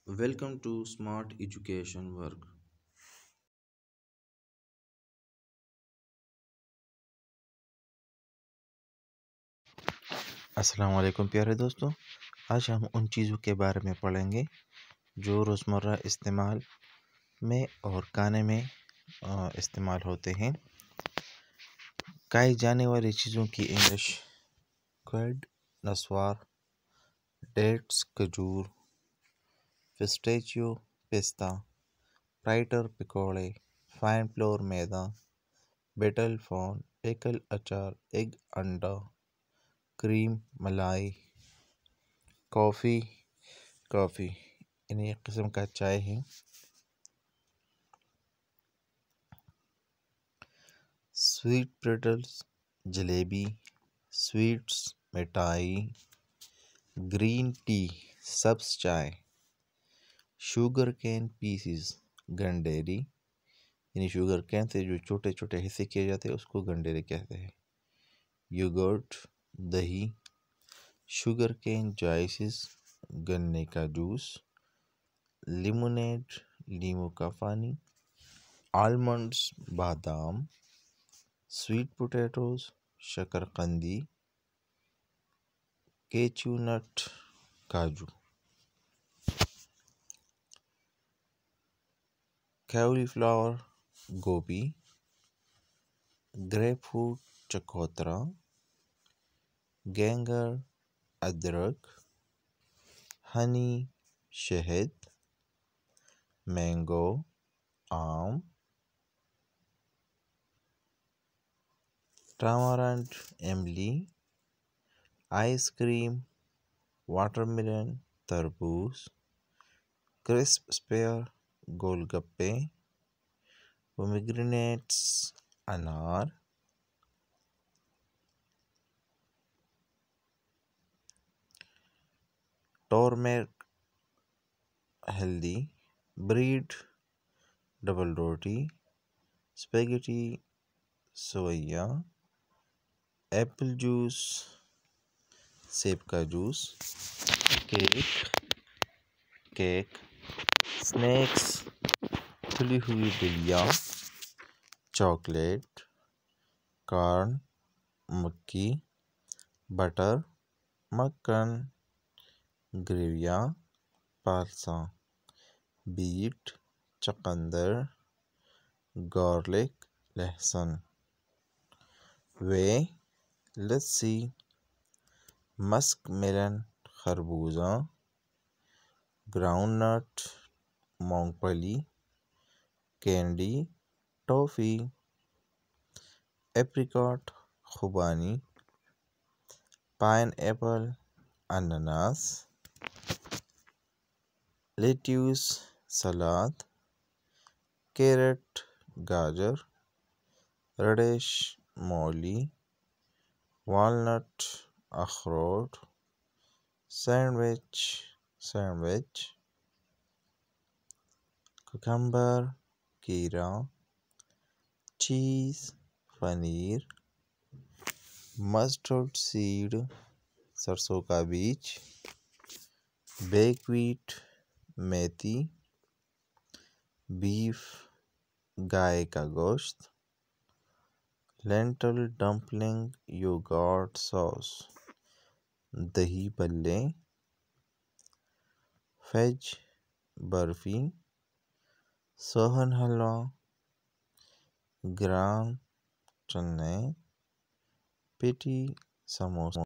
Welcome to Smart Education Work. السلام علیکم پیارے دوستوں، آج ہم ان چیزوں کے بارے میں پڑھیں گے جو روزمرہ استعمال میں اور کھانے میں استعمال ہوتے ہیں۔ کھائی جانے والی چیزوں کی انگلش: کرڈ نسوار، ڈیٹس کھجور، پسٹیچیو پستہ، فرائٹر پکوڑے، فائن فلور میدا، بیٹل فون، پیکل اچار، ایگ انڈا، کریم ملائی، کافی یعنی ایک قسم کا چائے ہے۔ سویٹ پریٹلز جلیبی، سویٹس مٹھائی، گرین ٹی سبز چائے، شوگر کین پیسز گنڈیری یعنی شوگر کین سے جو چھوٹے چھوٹے حصے کیے جاتے ہیں اس کو گنڈیری کہتے ہیں۔ یوگرٹ دہی، شوگر کین جوسز گنے کا جوس، لیمونیڈ لیموں کا پانی، آلمنڈز بادام، سویٹ پوٹیٹوز شکرقندی، کیچو نٹ کاجو، کیولی فلاور گوبھی، گریپ فروٹ چکوترا، گینگر ادرک، ہنی شہد، مینگو آم، ٹامارنٹ املی، آئس کریم واٹر میلن تربوز، کرسپ اسپیئر گول گپے، پومیگرینیٹس انار، ٹورمیرک ہلدی، بریڈ ڈبل روٹی، اسپیگیٹی سویا، ایپل جوس سیب کا جوس، کیک، سنیکس تلی ہوئی دلیا، چاکلیٹ، کارن مکی، بٹر، مکھن، گریویا، پالسا، بیٹ، چقندر، گارلک لہسن، وے، لسی، مسک میلن خربوزہ، گراؤنڈ نٹ مونگ پھلی، candy toffee, ایپریکاٹ خوبانی، pine apple انناس، lettuce سلاد، کیرٹ گاجر، ریڈش مولی، والنٹ اخروٹ، سینڈوچ، کوکمبر کیرا، چیز پنیر، مسٹرڈ سیڈ سرسوں کا بیج، بیکویٹ میتھی، بیف گائے کا گوشت، لینٹل ڈمپلنگ یوگرٹ ساس، دہی بھلے، فیج برفی، سوہن حلوہ، گرام چنے، پیٹی سموسہ۔